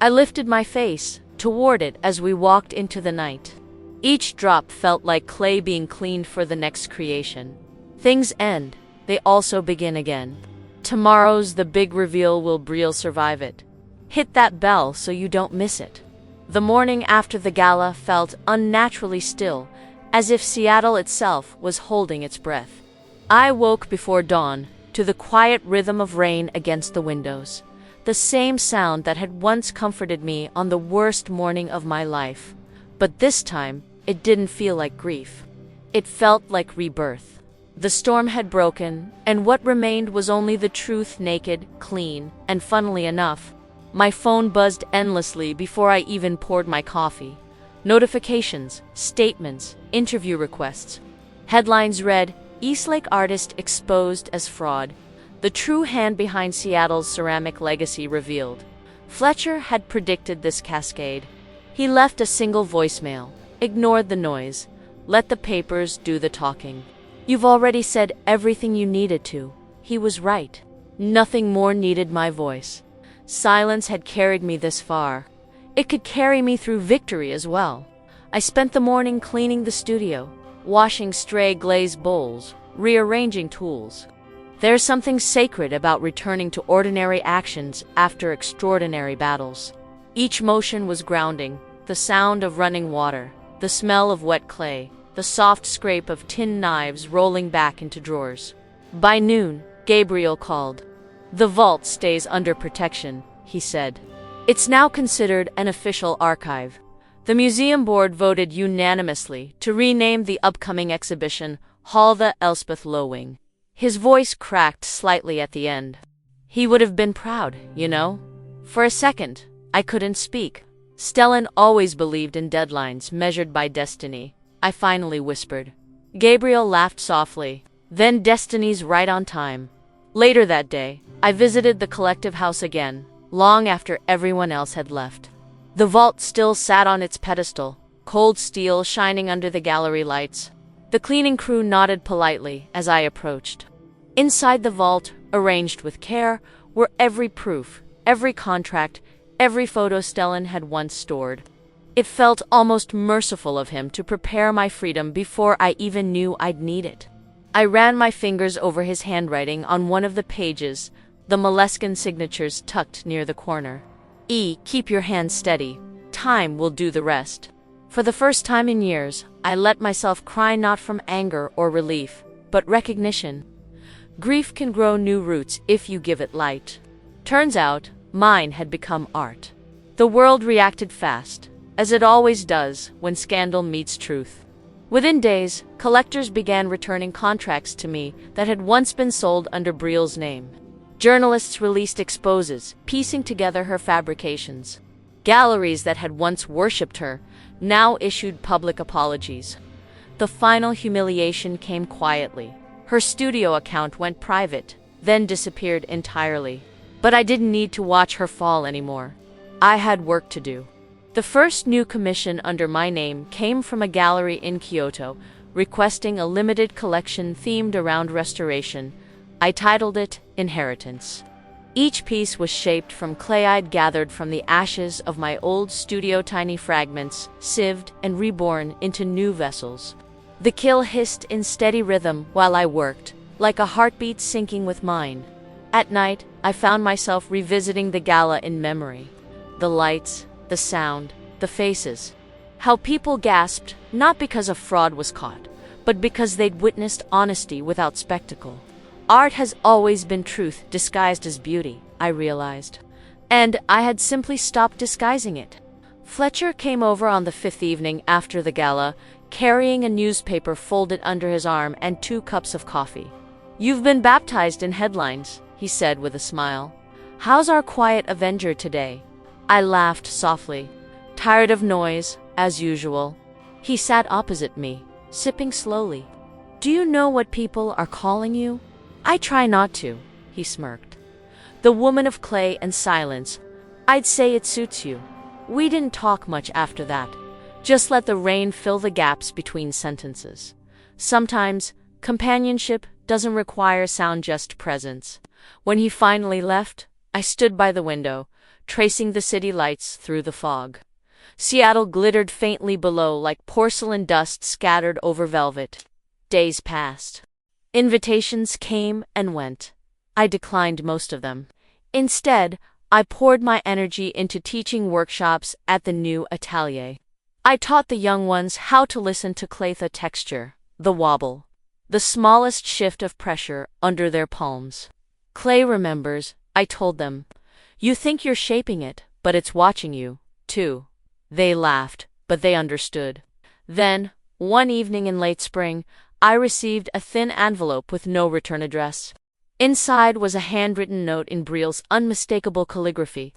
I lifted my face toward it as we walked into the night. Each drop felt like clay being cleaned for the next creation. Things end, they also begin again. Tomorrow's the big reveal. Will Brielle survive it? Hit that bell so you don't miss it. The morning after the gala felt unnaturally still, as if Seattle itself was holding its breath. I woke before dawn to the quiet rhythm of rain against the windows, the same sound that had once comforted me on the worst morning of my life. But this time, it didn't feel like grief. It felt like rebirth. The storm had broken, and what remained was only the truth, naked, clean, and funnily enough, my phone buzzed endlessly before I even poured my coffee. Notifications, statements, interview requests. Headlines read, "Eastlake artist exposed as fraud. The true hand behind Seattle's ceramic legacy revealed." Fletcher had predicted this cascade. He left a single voicemail, ignored the noise, let the papers do the talking. "You've already said everything you needed to." He was right. Nothing more needed my voice. Silence had carried me this far. It could carry me through victory as well. I spent the morning cleaning the studio, washing stray glazed bowls, rearranging tools. There's something sacred about returning to ordinary actions after extraordinary battles. Each motion was grounding, the sound of running water, the smell of wet clay, the soft scrape of tin knives rolling back into drawers. By noon, Gabriel called. "The vault stays under protection," he said. "It's now considered an official archive." The museum board voted unanimously to rename the upcoming exhibition Hulda Elspeth Lowing. His voice cracked slightly at the end. He would have been proud, you know. For a second, I couldn't speak. Stellan always believed in deadlines measured by destiny. I finally whispered. Gabriel laughed softly. "Then destiny's right on time." Later that day, I visited the collective house again, long after everyone else had left. The vault still sat on its pedestal, cold steel shining under the gallery lights. The cleaning crew nodded politely as I approached. Inside the vault, arranged with care, were every proof, every contract, every photo Stellan had once stored. It felt almost merciful of him to prepare my freedom before I even knew I'd need it. I ran my fingers over his handwriting on one of the pages, the moleskin signatures tucked near the corner. Keep your hand steady. Time will do the rest." For the first time in years, I let myself cry not from anger or relief, but recognition. Grief can grow new roots if you give it light. Turns out, mine had become art. The world reacted fast, as it always does when scandal meets truth. Within days, collectors began returning contracts to me that had once been sold under Brielle's name. Journalists released exposes, piecing together her fabrications. Galleries that had once worshipped her now issued public apologies. The final humiliation came quietly. Her studio account went private, then disappeared entirely. But I didn't need to watch her fall anymore. I had work to do. The first new commission under my name came from a gallery in Kyoto, requesting a limited collection themed around restoration. I titled it Inheritance. Each piece was shaped from clay I'd gathered from the ashes of my old studio, tiny fragments, sieved and reborn into new vessels. The kiln hissed in steady rhythm while I worked, like a heartbeat syncing with mine. At night, I found myself revisiting the gala in memory. The lights, the sound, the faces. How people gasped, not because a fraud was caught, but because they'd witnessed honesty without spectacle. Art has always been truth disguised as beauty, I realized. And I had simply stopped disguising it. Fletcher came over on the fifth evening after the gala, carrying a newspaper folded under his arm and 2 cups of coffee. "You've been baptized in headlines," he said with a smile. "How's our quiet avenger today?" I laughed softly. "Tired of noise, as usual." He sat opposite me, sipping slowly. "Do you know what people are calling you?" "I try not to," he smirked. "The woman of clay and silence. I'd say it suits you." We didn't talk much after that. Just let the rain fill the gaps between sentences. Sometimes, companionship doesn't require sound, just presence. When he finally left, I stood by the window, tracing the city lights through the fog. Seattle glittered faintly below like porcelain dust scattered over velvet. Days passed. Invitations came and went. I declined most of them. Instead, I poured my energy into teaching workshops at the new atelier. I taught the young ones how to listen to clatha texture, the wobble, the smallest shift of pressure under their palms. Clay remembers, I told them. You think you're shaping it, but it's watching you, too. They laughed, but they understood. Then, one evening in late spring, I received a thin envelope with no return address. Inside was a handwritten note in Briel's unmistakable calligraphy.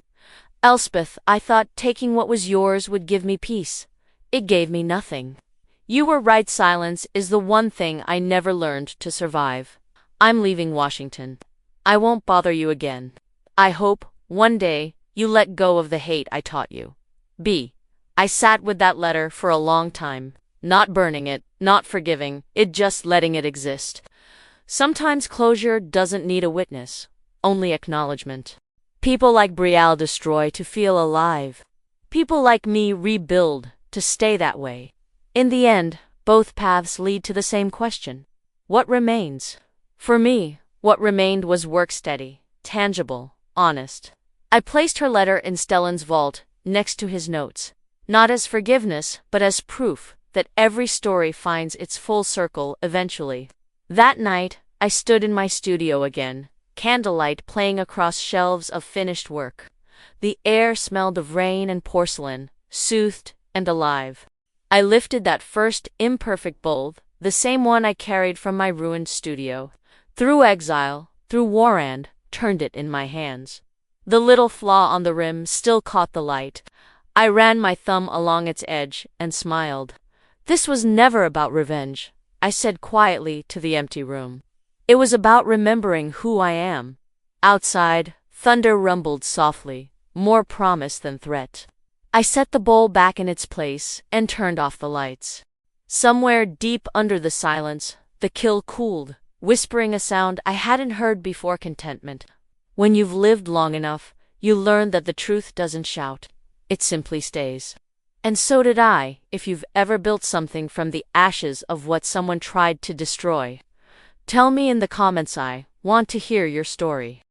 Elspeth, I thought taking what was yours would give me peace. It gave me nothing. You were right, silence is the one thing I never learned to survive. I'm leaving Washington. I won't bother you again. I hope, one day, you let go of the hate I taught you. B. I sat with that letter for a long time, not burning it, not forgiving, it just letting it exist. Sometimes closure doesn't need a witness, only acknowledgement. People like Brielle destroy to feel alive. People like me rebuild to stay that way. In the end, both paths lead to the same question. What remains? For me, what remained was work steady, tangible, honest. I placed her letter in Stellan's vault, next to his notes, not as forgiveness, but as proof that every story finds its full circle eventually. That night, I stood in my studio again, candlelight playing across shelves of finished work. The air smelled of rain and porcelain, soothed and alive. I lifted that first imperfect bowl, the same one I carried from my ruined studio, through exile, through war, and turned it in my hands. The little flaw on the rim still caught the light. I ran my thumb along its edge and smiled. This was never about revenge, I said quietly to the empty room. It was about remembering who I am. Outside, thunder rumbled softly, more promise than threat. I set the bowl back in its place and turned off the lights. Somewhere deep under the silence, the kill cooled, whispering a sound I hadn't heard before: contentment. When you've lived long enough, you learn that the truth doesn't shout. It simply stays. And so did I, if you've ever built something from the ashes of what someone tried to destroy. Tell me in the comments, I want to hear your story.